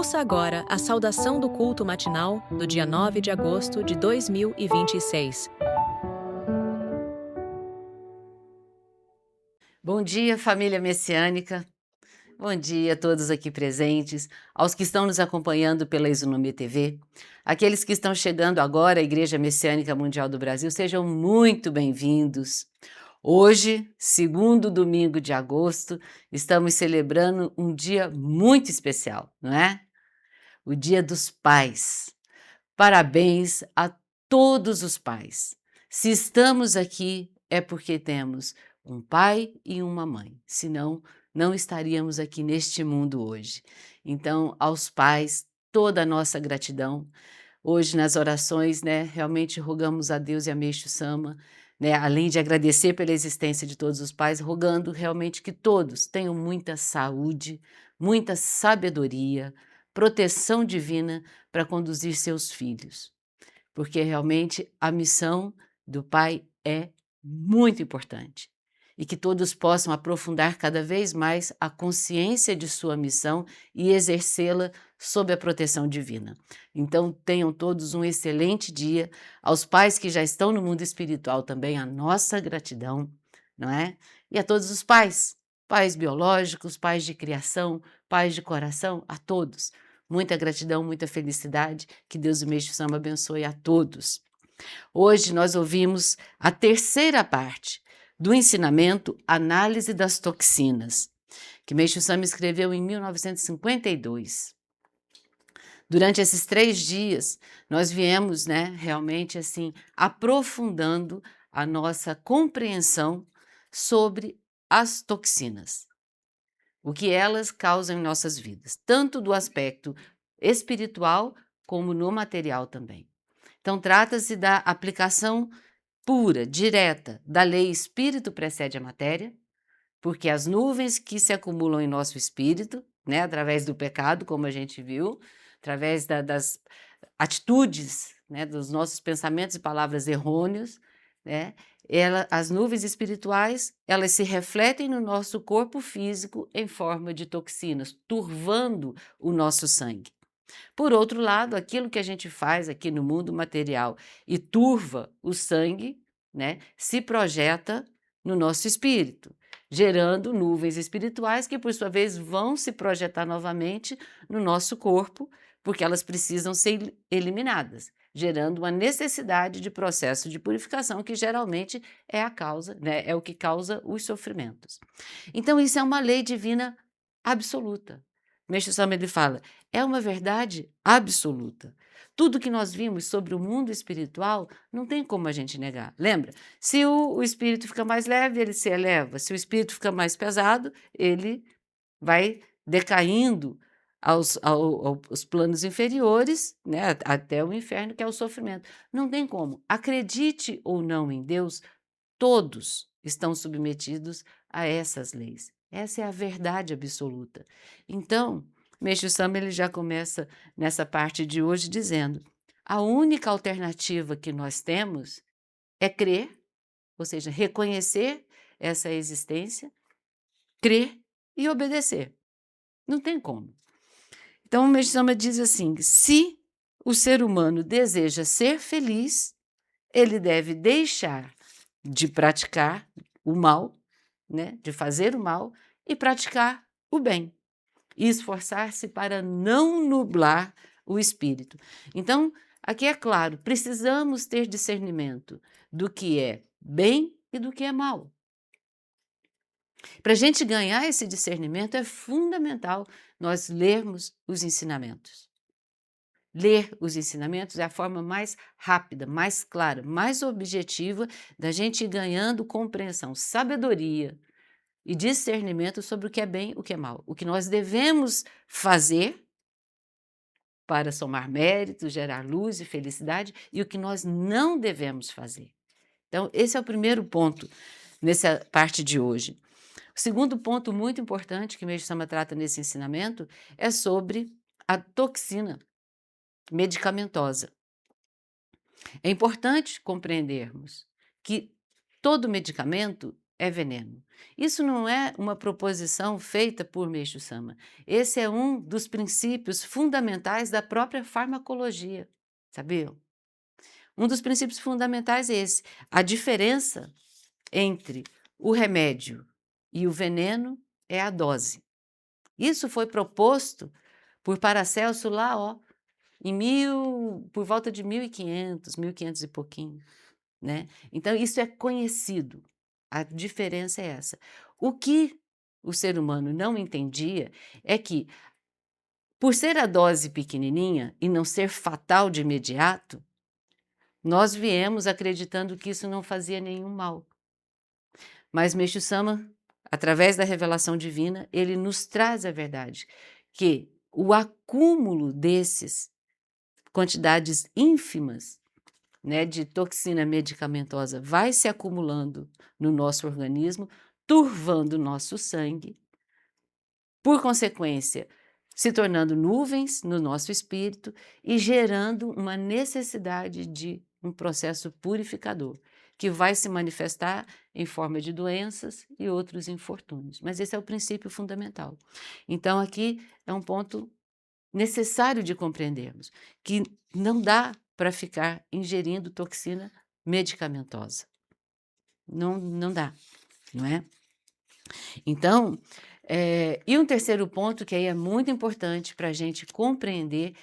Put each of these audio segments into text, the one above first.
Ouça agora a saudação do culto matinal do dia 9 de agosto de 2026. Bom dia, família messiânica. Bom dia a todos aqui presentes, aos que estão nos acompanhando pela Isonomia TV, aqueles que estão chegando agora à Igreja Messiânica Mundial do Brasil, sejam muito bem-vindos. Hoje, segundo domingo de agosto, estamos celebrando um dia muito especial, não é? O Dia dos Pais. Parabéns a todos os pais. Se estamos aqui é porque temos um pai e uma mãe, senão não estaríamos aqui neste mundo hoje. Então, aos pais, toda a nossa gratidão. Hoje nas orações, né, realmente rogamos a Deus e a Meixo Sama, né, além de agradecer pela existência de todos os pais, rogando realmente que todos tenham muita saúde, muita sabedoria, proteção divina para conduzir seus filhos, porque realmente a missão do pai é muito importante e que todos possam aprofundar cada vez mais a consciência de sua missão e exercê-la sob a proteção divina. Então, tenham todos um excelente dia. Aos pais que já estão no mundo espiritual também, a nossa gratidão, não é? E a todos os pais, pais biológicos, pais de criação, pais de coração, a todos. Muita gratidão, muita felicidade. Que Deus e Meixo Sama abençoe a todos. Hoje nós ouvimos a terceira parte do ensinamento Análise das Toxinas, que Meixo Sama escreveu em 1952. Durante esses 3 dias, nós viemos, né, realmente assim, aprofundando a nossa compreensão sobre as toxinas, o que elas causam em nossas vidas, tanto do aspecto espiritual como no material também. Então, trata-se da aplicação pura, direta, da lei espírito precede a matéria, porque as nuvens que se acumulam em nosso espírito, né, através do pecado, como a gente viu, através das atitudes, né, dos nossos pensamentos e palavras errôneos, né, as nuvens espirituais, elas se refletem no nosso corpo físico em forma de toxinas, turvando o nosso sangue. Por outro lado, aquilo que a gente faz aqui no mundo material e turva o sangue, né, se projeta no nosso espírito, gerando nuvens espirituais que, por sua vez, vão se projetar novamente no nosso corpo, porque elas precisam ser eliminadas, gerando uma necessidade de processo de purificação que geralmente é a causa, né, é o que causa os sofrimentos. Então, isso é uma lei divina absoluta. Meixo Sama ele fala, é uma verdade absoluta. Tudo que nós vimos sobre o mundo espiritual não tem como a gente negar. Lembra? Se o espírito fica mais leve, ele se eleva. Se o espírito fica mais pesado, ele vai decaindo aos planos inferiores, né, até o inferno, que é o sofrimento. Não tem como. Acredite ou não em Deus, todos estão submetidos a essas leis. Essa é a verdade absoluta. Então, Meixo Sama ele já começa nessa parte de hoje dizendo: a única alternativa que nós temos é crer, ou seja, reconhecer essa existência, crer e obedecer. Não tem como. Então, o Meixo Sama diz assim: se o ser humano deseja ser feliz, ele deve deixar de praticar o mal, né, de fazer o mal e praticar o bem, e esforçar-se para não nublar o espírito. Então, aqui é claro, precisamos ter discernimento do que é bem e do que é mal. Para a gente ganhar esse discernimento, é fundamental nós lermos os ensinamentos. Ler os ensinamentos é a forma mais rápida, mais clara, mais objetiva da gente ir ganhando compreensão, sabedoria e discernimento sobre o que é bem e o que é mal. O que nós devemos fazer para somar méritos, gerar luz e felicidade e o que nós não devemos fazer. Então, esse é o primeiro ponto nessa parte de hoje. O segundo ponto muito importante que Meixo Sama trata nesse ensinamento é sobre a toxina medicamentosa. É importante compreendermos que todo medicamento é veneno. Isso não é uma proposição feita por Meixo Sama. Esse é um dos princípios fundamentais da própria farmacologia, sabiam? Um dos princípios fundamentais é esse. A diferença entre o remédio e o veneno é a dose. Isso foi proposto por Paracelso lá, ó, por volta de 1500, 1500 e pouquinho, né? Então isso é conhecido. A diferença é essa. O que o ser humano não entendia é que, por ser a dose pequenininha e não ser fatal de imediato, nós viemos acreditando que isso não fazia nenhum mal. Mas Meixo Sama, através da revelação divina, ele nos traz a verdade, que o acúmulo desses quantidades ínfimas, né, de toxina medicamentosa vai se acumulando no nosso organismo, turvando o nosso sangue, por consequência, se tornando nuvens no nosso espírito e gerando uma necessidade de um processo purificador, que vai se manifestar em forma de doenças e outros infortúnios. Mas esse é o princípio fundamental. Então, aqui é um ponto necessário de compreendermos, que não dá para ficar ingerindo toxina medicamentosa. Não dá, não é? Então, e um terceiro ponto que aí é muito importante para a gente compreender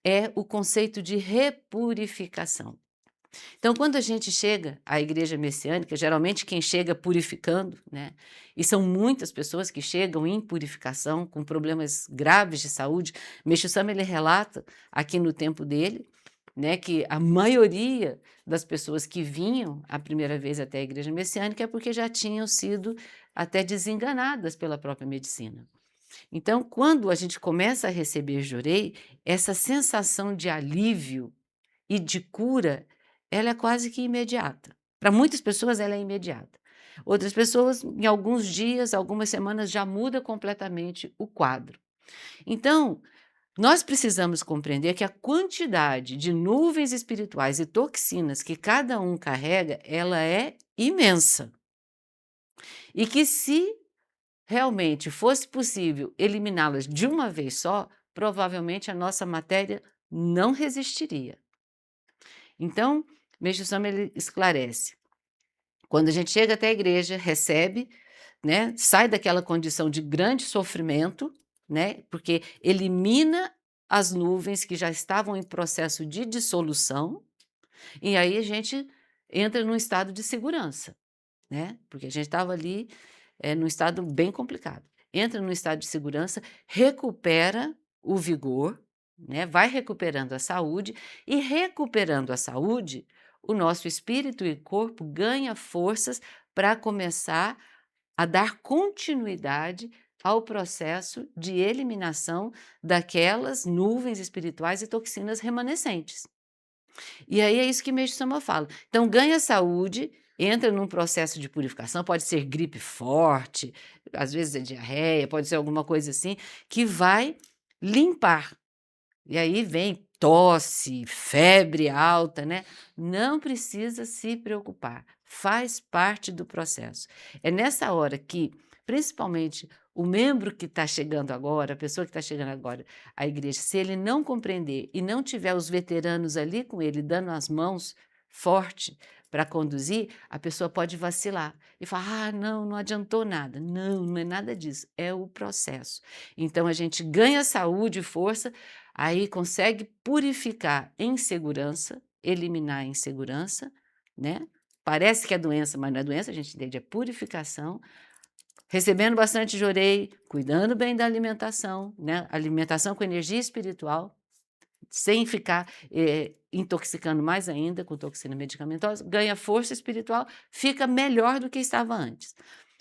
é o conceito de repurificação. Então, quando a gente chega à igreja messiânica, geralmente quem chega purificando, né? E são muitas pessoas que chegam em purificação com problemas graves de saúde. Meixo Sama ele relata aqui no tempo dele, né, que a maioria das pessoas que vinham a primeira vez até a igreja messiânica é porque já tinham sido até desenganadas pela própria medicina. Então, quando a gente começa a receber Jorei, essa sensação de alívio e de cura, ela é quase que imediata. Para muitas pessoas ela é imediata. Outras pessoas, em alguns dias, algumas semanas, já muda completamente o quadro. Então, nós precisamos compreender que a quantidade de nuvens espirituais e toxinas que cada um carrega, ela é imensa. E que se realmente fosse possível eliminá-las de uma vez só, provavelmente a nossa matéria não resistiria. Então, Meixo Sama ele esclarece. Quando a gente chega até a igreja, recebe, né, sai daquela condição de grande sofrimento, né, porque elimina as nuvens que já estavam em processo de dissolução, e aí a gente entra num estado de segurança, né, porque a gente estava ali num estado bem complicado. Entra num estado de segurança, recupera o vigor, né, vai recuperando a saúde, e recuperando a saúde, o nosso espírito e corpo ganha forças para começar a dar continuidade ao processo de eliminação daquelas nuvens espirituais e toxinas remanescentes. E aí é isso que Meixo Sama fala. Então ganha saúde, entra num processo de purificação, pode ser gripe forte, às vezes é diarreia, pode ser alguma coisa assim, que vai limpar. E aí vem tosse, febre alta, né? Não precisa se preocupar, faz parte do processo. É nessa hora que, principalmente, o membro que está chegando agora, a pessoa que está chegando agora à igreja, se ele não compreender e não tiver os veteranos ali com ele, dando as mãos forte para conduzir, a pessoa pode vacilar e falar: ah, não adiantou nada. Não, não é nada disso, é o processo. Então a gente ganha saúde e força, aí consegue purificar em segurança, eliminar a insegurança, né? Parece que é doença, mas não é doença, a gente entende, é purificação, recebendo bastante jorei, cuidando bem da alimentação, né? Alimentação com energia espiritual, sem ficar intoxicando mais ainda com toxina medicamentosa, ganha força espiritual, fica melhor do que estava antes.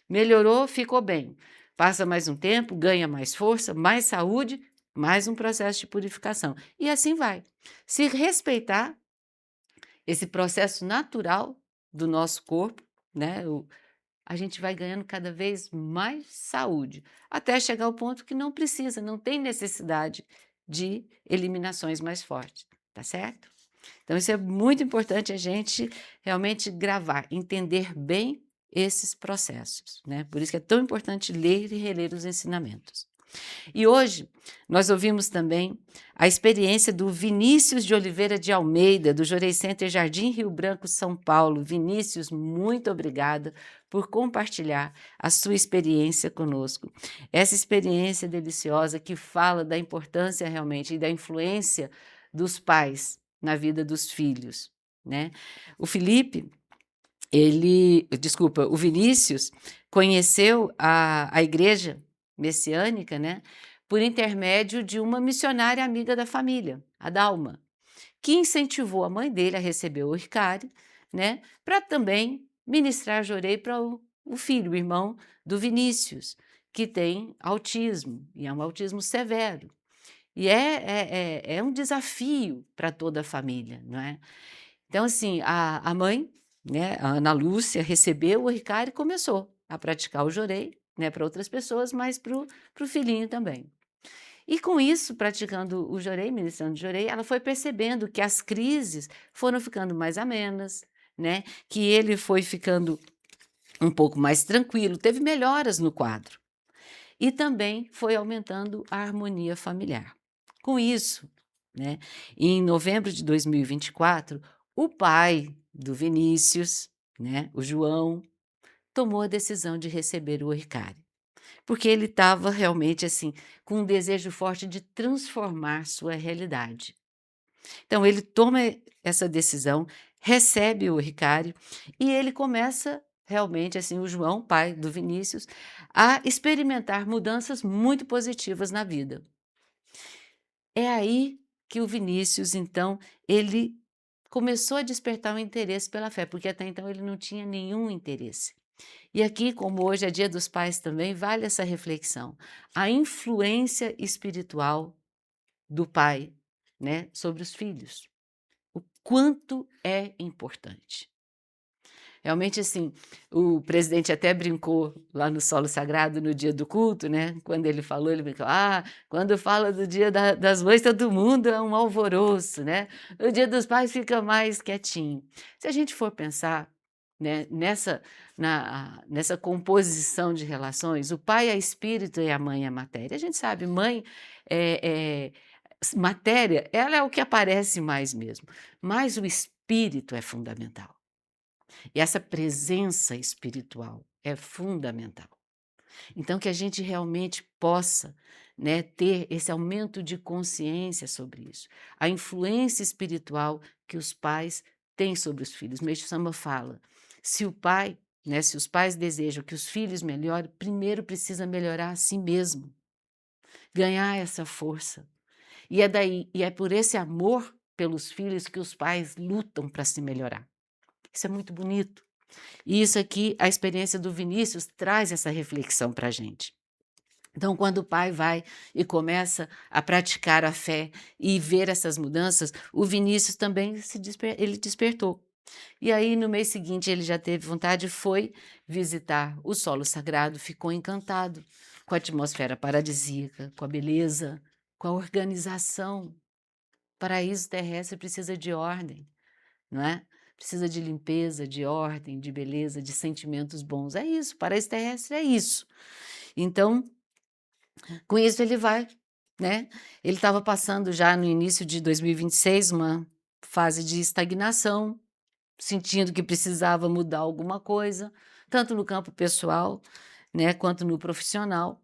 Melhorou, ficou bem. Passa mais um tempo, ganha mais força, mais saúde, mais um processo de purificação. E assim vai. Se respeitar esse processo natural do nosso corpo, né? A gente vai ganhando cada vez mais saúde, até chegar ao ponto que não precisa, não tem necessidade de eliminações mais fortes, tá certo? Então, isso é muito importante a gente realmente gravar, entender bem esses processos, né? Por isso que é tão importante ler e reler os ensinamentos. E hoje nós ouvimos também a experiência do Vinícius de Oliveira de Almeida, do Jorei Center Jardim Rio Branco, São Paulo. Vinícius, muito obrigada por compartilhar a sua experiência conosco. Essa experiência deliciosa que fala da importância realmente e da influência dos pais na vida dos filhos, né? O Felipe, o Vinícius conheceu a igreja messiânica, né, por intermédio de uma missionária amiga da família, a Dalma, que incentivou a mãe dele a receber o Ricari, né, para também ministrar Jorei para o filho, o irmão do Vinícius, que tem autismo, e é um autismo severo. E é um desafio para toda a família, não é? Então, assim, a mãe, né, a Ana Lúcia, recebeu o Ricari e começou a praticar o Jorei, né, para outras pessoas, mas para o filhinho também. E com isso, praticando o Jorei, ministrando o Jorei, ela foi percebendo que as crises foram ficando mais amenas, né, que ele foi ficando um pouco mais tranquilo, teve melhoras no quadro. E também foi aumentando a harmonia familiar. Com isso, né, em novembro de 2024, o pai do Vinícius, né, o João, tomou a decisão de receber o Ricari, porque ele estava realmente assim com um desejo forte de transformar sua realidade. Então ele toma essa decisão, recebe o Ricari e ele começa realmente assim, o João, pai do Vinícius, a experimentar mudanças muito positivas na vida. É aí que o Vinícius, então, ele começou a despertar um interesse pela fé, porque até então ele não tinha nenhum interesse. E aqui, como hoje é Dia dos Pais também, vale essa reflexão. A influência espiritual do pai, né, sobre os filhos. O quanto é importante. Realmente, assim, o presidente até brincou lá no Solo Sagrado no dia do culto, né? Quando ele falou, ele brincou: quando fala do dia das mães, todo mundo é um alvoroço, né? O dia dos pais fica mais quietinho. Se a gente for pensar, né, nessa composição de relações, o pai é espírito e a mãe é matéria. A gente sabe, mãe é matéria, ela é o que aparece mais mesmo, mas o espírito é fundamental. E essa presença espiritual é fundamental. Então, que a gente realmente possa, né, ter esse aumento de consciência sobre isso. A influência espiritual que os pais têm sobre os filhos. Meixo Sama fala, se o pai, né, se os pais desejam que os filhos melhorem, primeiro precisa melhorar a si mesmo, ganhar essa força. E é por esse amor pelos filhos que os pais lutam para se melhorar. Isso é muito bonito. E isso aqui, a experiência do Vinícius traz essa reflexão para a gente. Então, quando o pai vai e começa a praticar a fé e ver essas mudanças, o Vinícius também ele despertou. E aí, no mês seguinte, ele já teve vontade, foi visitar o solo sagrado, ficou encantado com a atmosfera paradisíaca, com a beleza, com a organização. Paraíso terrestre precisa de ordem, não é? Precisa de limpeza, de ordem, de beleza, de sentimentos bons. É isso, paraíso terrestre é isso. Então, com isso ele vai, né? Ele estava passando já no início de 2026 uma fase de estagnação, sentindo que precisava mudar alguma coisa, tanto no campo pessoal, né, quanto no profissional.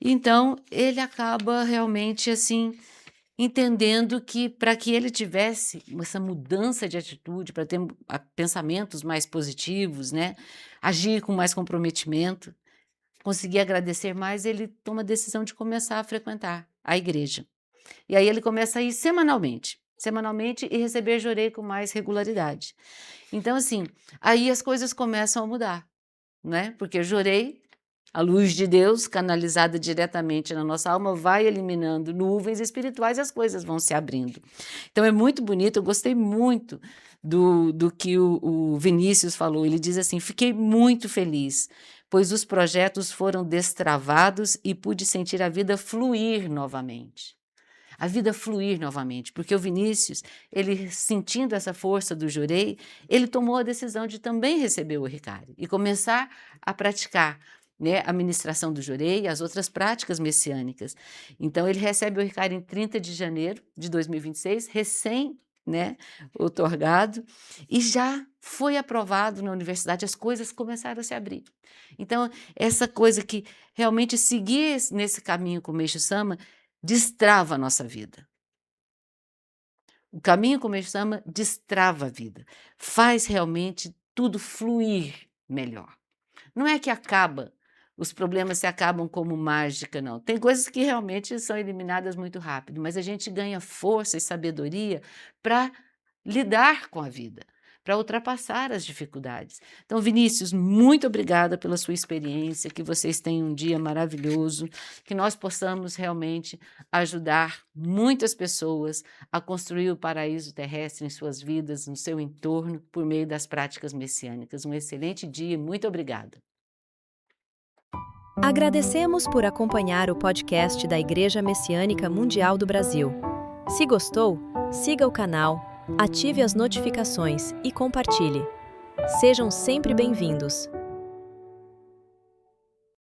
Então, ele acaba realmente assim entendendo que para que ele tivesse essa mudança de atitude, para ter pensamentos mais positivos, né, agir com mais comprometimento, conseguir agradecer mais, ele toma a decisão de começar a frequentar a igreja. E aí ele começa a ir semanalmente e receber Jorei com mais regularidade. Então, assim, aí as coisas começam a mudar, né? Porque Jorei, a luz de Deus, canalizada diretamente na nossa alma, vai eliminando nuvens espirituais e as coisas vão se abrindo. Então é muito bonito, eu gostei muito do que o Vinícius falou. Ele diz assim: fiquei muito feliz, pois os projetos foram destravados e pude sentir a vida fluir novamente. a vida fluir novamente, porque o Vinícius, ele sentindo essa força do Jurei, ele tomou a decisão de também receber o Hikari e começar a praticar, né, a ministração do Jurei e as outras práticas messiânicas. Então ele recebe o Hikari em 30 de janeiro de 2026, recém, né, otorgado, e já foi aprovado na universidade, as coisas começaram a se abrir. Então, essa coisa que realmente seguir nesse caminho com o Meixo Sama destrava a nossa vida. O caminho com o Meixo Sama destrava a vida, faz realmente tudo fluir melhor. Não é que acaba, os problemas se acabam como mágica, não. Tem coisas que realmente são eliminadas muito rápido, mas a gente ganha força e sabedoria para lidar com a vida, para ultrapassar as dificuldades. Então, Vinícius, muito obrigada pela sua experiência, que vocês tenham um dia maravilhoso, que nós possamos realmente ajudar muitas pessoas a construir o paraíso terrestre em suas vidas, no seu entorno, por meio das práticas messiânicas. Um excelente dia e muito obrigada. Agradecemos por acompanhar o podcast da Igreja Messiânica Mundial do Brasil. Se gostou, siga o canal, ative as notificações e compartilhe. Sejam sempre bem-vindos.